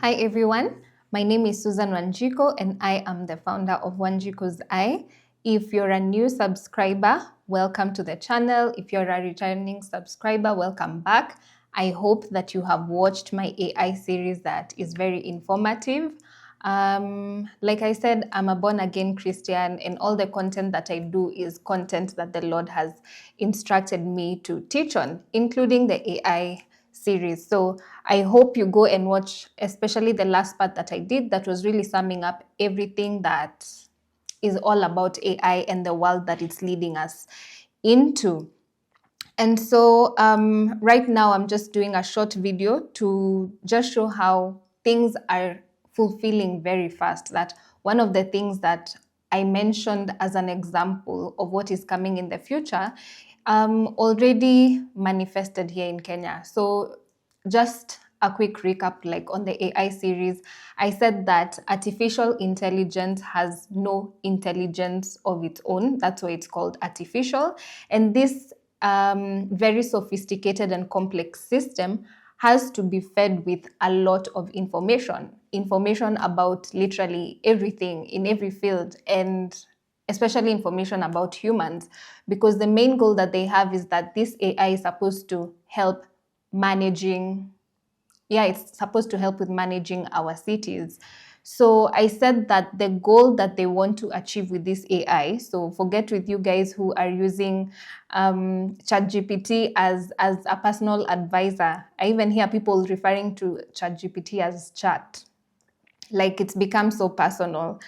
Hi everyone, my name is Susan Wanjiko and I am the founder of Wanjikuseyeke. If you're a new subscriber, welcome to the channel. If you're a returning subscriber, welcome back. I hope that you have watched my AI series that is very informative. Like I said, I'm a born-again Christian and all the content that I do is content that the Lord has instructed me to teach on, including the AI series. So I hope you go and watch, especially the last part that I did that was really summing up everything that is all about AI and the world that it's leading us into. And so right now I'm just doing a short video to just show how things are fulfilling very fast. That one of the things that I mentioned as an example of what is coming in the future already manifested here in Kenya. So just a quick recap, like on the AI series, I said that artificial intelligence has no intelligence of its own. That's why it's called artificial. And this very sophisticated and complex system has to be fed with a lot of information about literally everything in every field, and especially information about humans, because the main goal that they have is that this AI is supposed to help it's supposed to help with managing our cities. So I said that the goal that they want to achieve with this AI, so forget with you guys who are using ChatGPT as a personal advisor. I even hear people referring to ChatGPT as chat. Like it's become so personal.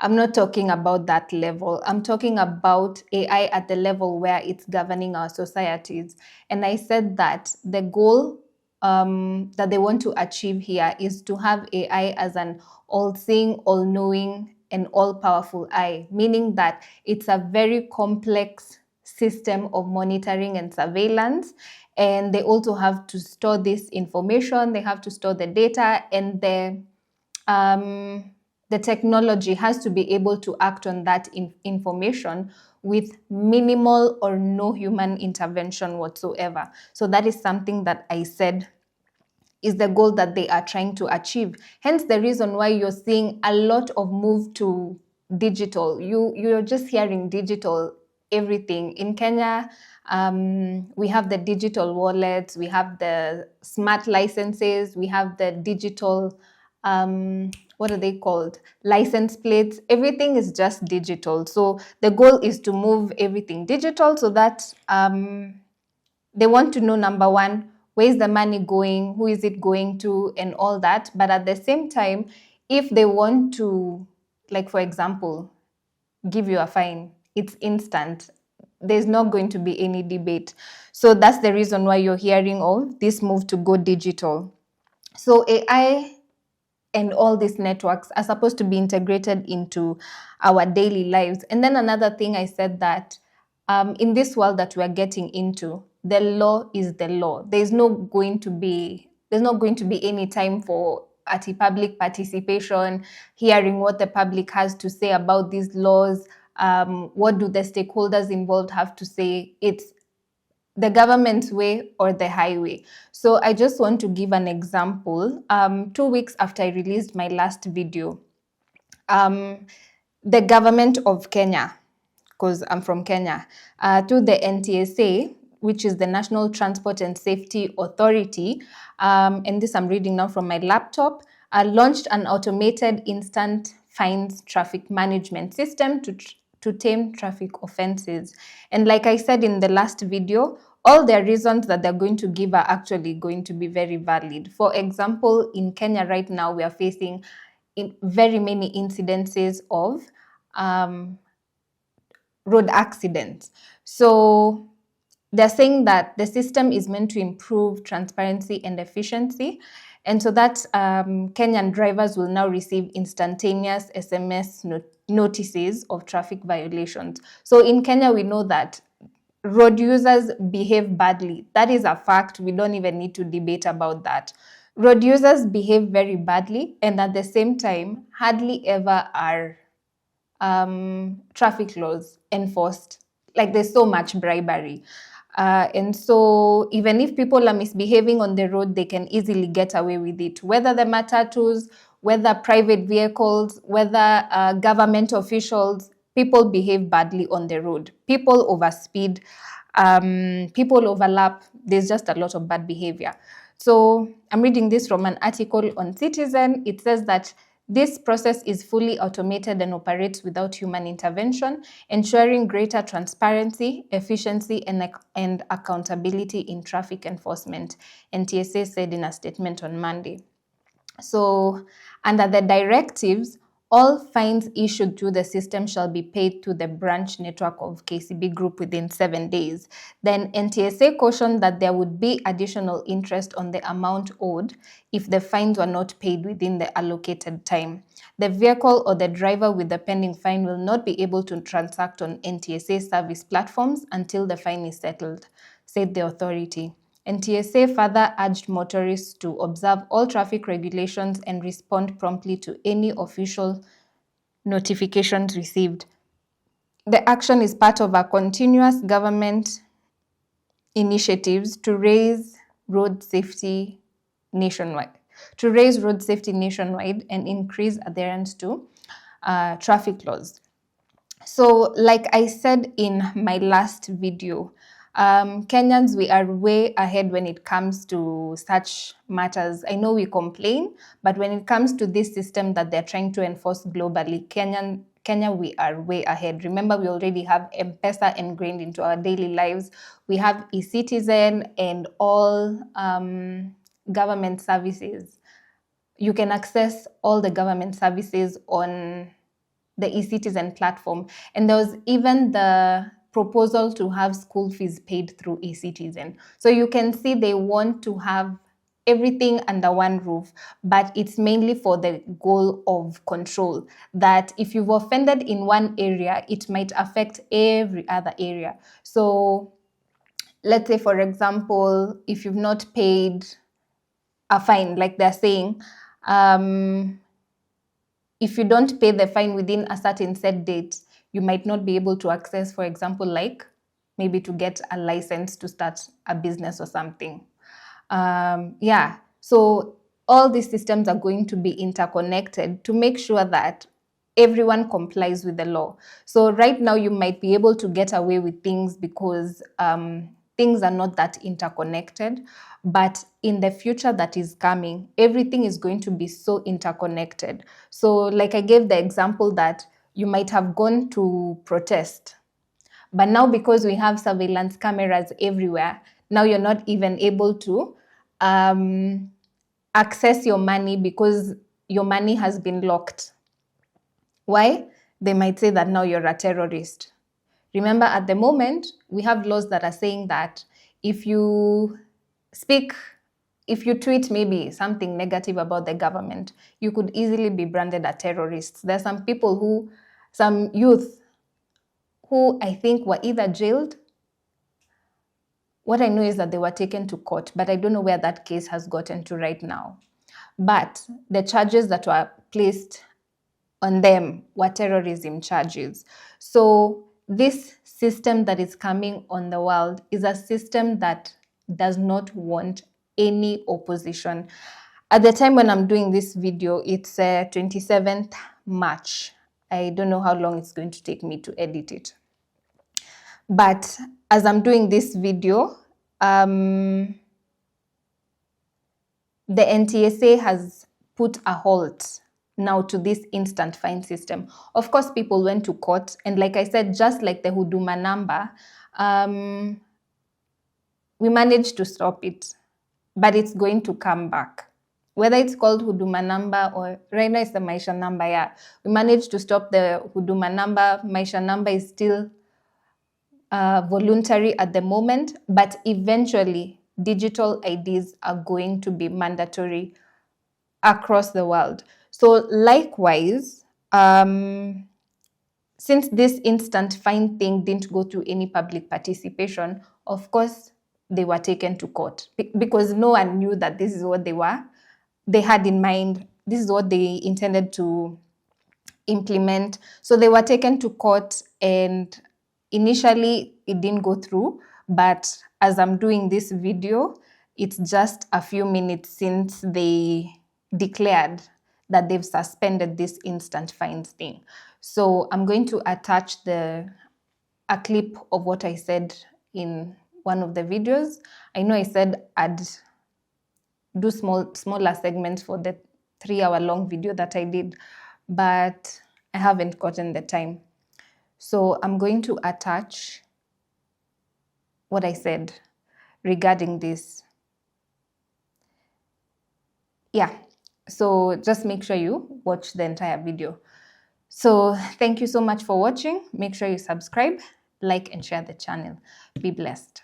I'm not talking about that level. I'm talking about AI at the level where it's governing our societies. And I said that the goal that they want to achieve here is to have AI as an all-seeing, all-knowing, and all-powerful eye, meaning that it's a very complex system of monitoring and surveillance. And they also have to store this information, they have to store the data, and the technology has to be able to act on that information with minimal or no human intervention whatsoever. So that is something that I said is the goal that they are trying to achieve. Hence the reason why you're seeing a lot of move to digital. You're just hearing digital everything. In Kenya, we have the digital wallets, we have the smart licenses, we have the digital what are they called? License plates. Everything is just digital. So the goal is to move everything digital so that they want to know, number one, where is the money going, who is it going to, and all that. But at the same time, if they want to, like for example, give you a fine, it's instant. There's not going to be any debate. So that's the reason why you're hearing of this move to go digital. So AI and all these networks are supposed to be integrated into our daily lives. And then another thing I said that in this world that we're getting into, the law is the law. There's not going to be any time for public participation, hearing what the public has to say about these laws. What do the stakeholders involved have to say? It's the government's way or the highway. So I just want to give an example. 2 weeks after I released my last video, the government of Kenya, because I'm from Kenya, through the NTSA, which is the National Transport and Safety Authority, and this I'm reading now from my laptop, launched an automated instant fines traffic management system to tame traffic offenses. And like I said in the last video, all the reasons that they're going to give are actually going to be very valid. For example, in Kenya right now, we are facing very many incidences of road accidents. So they're saying that the system is meant to improve transparency and efficiency. And so that Kenyan drivers will now receive instantaneous SMS notices of traffic violations. So in Kenya, we know that road users behave badly. That is a fact. We don't even need to debate about that. Road users behave very badly, and at the same time, hardly ever are traffic laws enforced. Like there's so much bribery. And so even if people are misbehaving on the road, they can easily get away with it. Whether the matatus, whether private vehicles, whether government officials, people behave badly on the road. People overspeed, people overlap. There's just a lot of bad behavior. So I'm reading this from an article on Citizen. It says that this process is fully automated and operates without human intervention, ensuring greater transparency, efficiency, and accountability in traffic enforcement, NTSA said in a statement on Monday. So, under the directives, all fines issued through the system shall be paid to the branch network of KCB Group within 7 days. Then NTSA cautioned that there would be additional interest on the amount owed if the fines were not paid within the allocated time. The vehicle or the driver with the pending fine will not be able to transact on NTSA service platforms until the fine is settled, said the authority. NTSA further urged motorists to observe all traffic regulations and respond promptly to any official notifications received. The action is part of a continuous government initiatives to raise road safety nationwide, and increase adherence to traffic laws. So, like I said in my last video, Kenyans, we are way ahead when it comes to such matters. I know we complain, but when it comes to this system that they're trying to enforce globally, Kenya, we are way ahead. Remember, we already have M-Pesa ingrained into our daily lives. We have e-Citizen and all government services. You can access all the government services on the e-Citizen platform. And there was even the proposal to have school fees paid through e-Citizen. So you can see they want to have everything under one roof, but it's mainly for the goal of control, that if you've offended in one area, it might affect every other area. So let's say, for example, if you've not paid a fine, like they're saying, if you don't pay the fine within a certain set date, you might not be able to access, for example, like maybe to get a license to start a business or something. So all these systems are going to be interconnected to make sure that everyone complies with the law. So right now you might be able to get away with things because things are not that interconnected. But in the future that is coming, everything is going to be so interconnected. So like I gave the example that you might have gone to protest, but now because we have surveillance cameras everywhere, now you're not even able to access your money because your money has been locked. Why? They might say that now you're a terrorist. Remember, at the moment, we have laws that are saying that if you tweet maybe something negative about the government, you could easily be branded a terrorist. There are some youth who I think were either jailed. What I know is that they were taken to court, but I don't know where that case has gotten to right now. But the charges that were placed on them were terrorism charges. So this system that is coming on the world is a system that does not want any opposition. At the time when I'm doing this video, it's 27th March. I don't know how long it's going to take me to edit it. But as I'm doing this video, the NTSA has put a halt now to this instant fine system. Of course, people went to court, and like I said, just like the Huduma number, we managed to stop it, but it's going to come back. Whether it's called Huduma number or right now it's the Maisha number, yeah. We managed to stop the Huduma number. Maisha number is still voluntary at the moment, but eventually digital IDs are going to be mandatory across the world. So likewise, since this instant fine thing didn't go through any public participation, of course, they were taken to court because no one knew that this is what they had in mind. This is what they intended to implement. So they were taken to court, and initially it didn't go through, but as I'm doing this video, it's just a few minutes since they declared that they've suspended this instant fines thing. So I'm going to attach a clip of what I said in one of the videos. I know I said I'd do smaller segments for the 3-hour long video that I did, but I haven't gotten the time. So I'm going to attach what I said regarding this. Yeah, so just make sure you watch the entire video. So thank you so much for watching. Make sure you subscribe, like, and share the channel. Be blessed.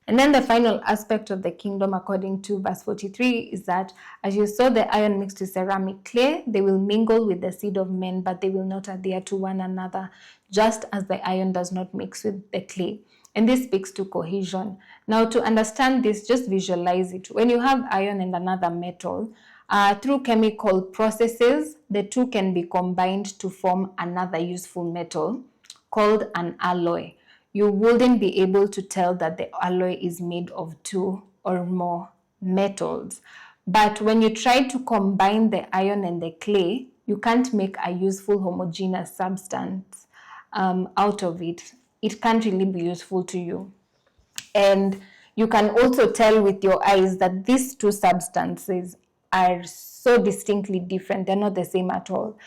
And then the final aspect of the kingdom, according to verse 43, is that as you saw the iron mixed with ceramic clay, they will mingle with the seed of men, but they will not adhere to one another, just as the iron does not mix with the clay. And this speaks to cohesion. Now, to understand this, just visualize it. When you have iron and another metal, through chemical processes, the two can be combined to form another useful metal called an alloy. You wouldn't be able to tell that the alloy is made of 2 or more metals. But when you try to combine the iron and the clay, you can't make a useful homogeneous substance out of it. It can't really be useful to you. And you can also tell with your eyes that these two substances are so distinctly different. They're not the same at all.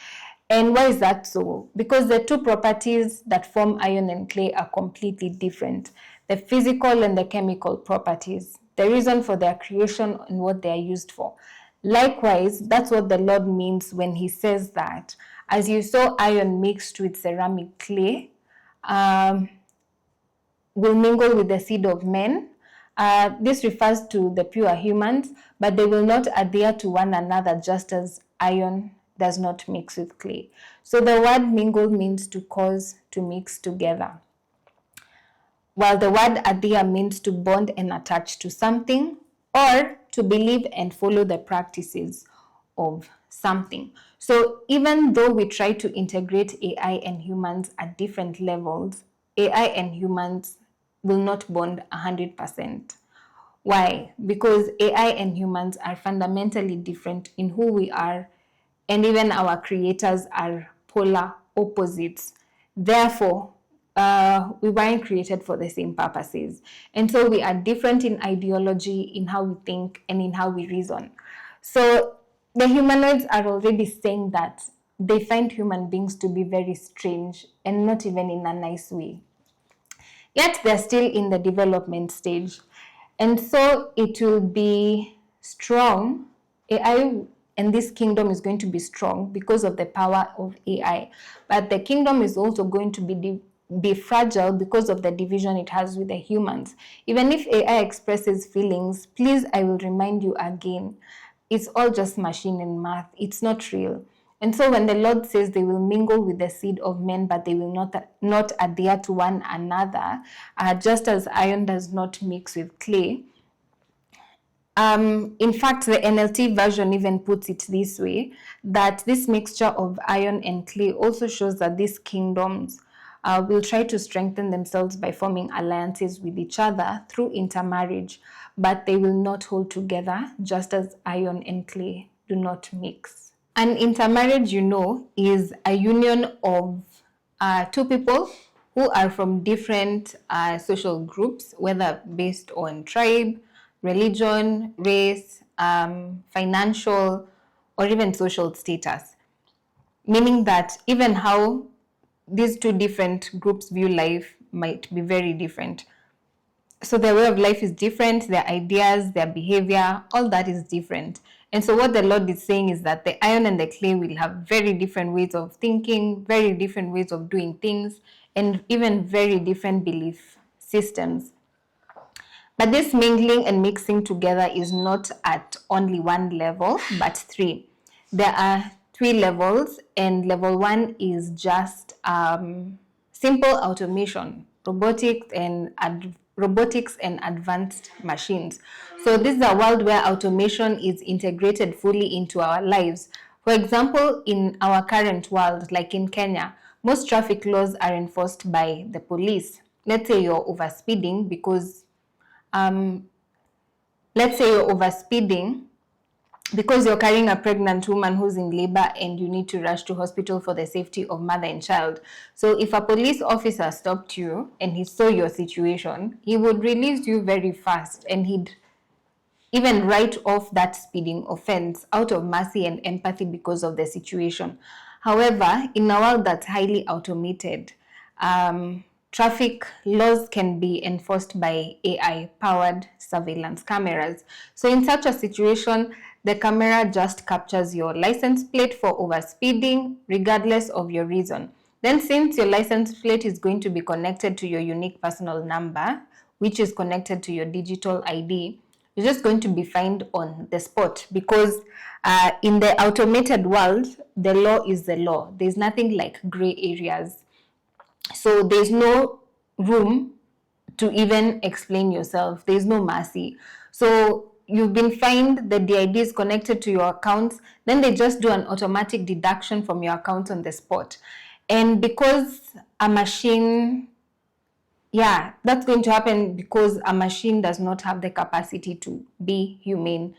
And why is that so? Because the two properties that form iron and clay are completely different. The physical and the chemical properties, the reason for their creation and what they are used for. Likewise, that's what the Lord means when he says that as you saw iron mixed with ceramic clay, will mingle with the seed of men. This refers to the pure humans, but they will not adhere to one another, just as iron does not mix with clay. So the word mingle means to cause, to mix together, while the word adhere means to bond and attach to something, or to believe and follow the practices of something. So even though we try to integrate AI and humans at different levels, AI and humans will not bond 100%. Why? Because AI and humans are fundamentally different in who we are, and even our creators are polar opposites. Therefore, we weren't created for the same purposes. And so we are different in ideology, in how we think, and in how we reason. So the humanoids are already saying that they find human beings to be very strange, and not even in a nice way. Yet they're still in the development stage. And so it will be strong. AI and this kingdom is going to be strong because of the power of AI. But the kingdom is also going to be fragile because of the division it has with the humans. Even if AI expresses feelings, please, I will remind you again, it's all just machine and math. It's not real. And so when the Lord says they will mingle with the seed of men, but they will not adhere to one another, just as iron does not mix with clay. In fact, the NLT version even puts it this way, that this mixture of iron and clay also shows that these kingdoms will try to strengthen themselves by forming alliances with each other through intermarriage, but they will not hold together, just as iron and clay do not mix. An intermarriage, is a union of two people who are from different social groups, whether based on tribe, religion, race, financial, or even social status. Meaning that even how these two different groups view life might be very different. So their way of life is different, their ideas, their behavior, all that is different. And so what the Lord is saying is that the iron and the clay will have very different ways of thinking, very different ways of doing things, and even very different belief systems. But this mingling and mixing together is not at only one level, but 3. There are 3 levels, and level 1 is just simple automation, robotics and advanced machines. So this is a world where automation is integrated fully into our lives. For example, in our current world, like in Kenya, most traffic laws are enforced by the police. let's say you're overspeeding because let's say you're overspeeding because you're carrying a pregnant woman who's in labor and you need to rush to hospital for the safety of mother and child. So if a police officer stopped you and he saw your situation, he would release you very fast, and he'd even write off that speeding offense out of mercy and empathy because of the situation. However, in a world that's highly automated, traffic laws can be enforced by AI-powered surveillance cameras. So in such a situation, the camera just captures your license plate for overspeeding, regardless of your reason. Then, since your license plate is going to be connected to your unique personal number, which is connected to your digital ID, you're just going to be fined on the spot, because in the automated world, the law is the law. There's nothing like gray areas. So there's no room to even explain yourself. There's no mercy. So you've been fined, the DID is connected to your accounts, then they just do an automatic deduction from your account on the spot. And because a machine, that's going to happen because a machine does not have the capacity to be humane.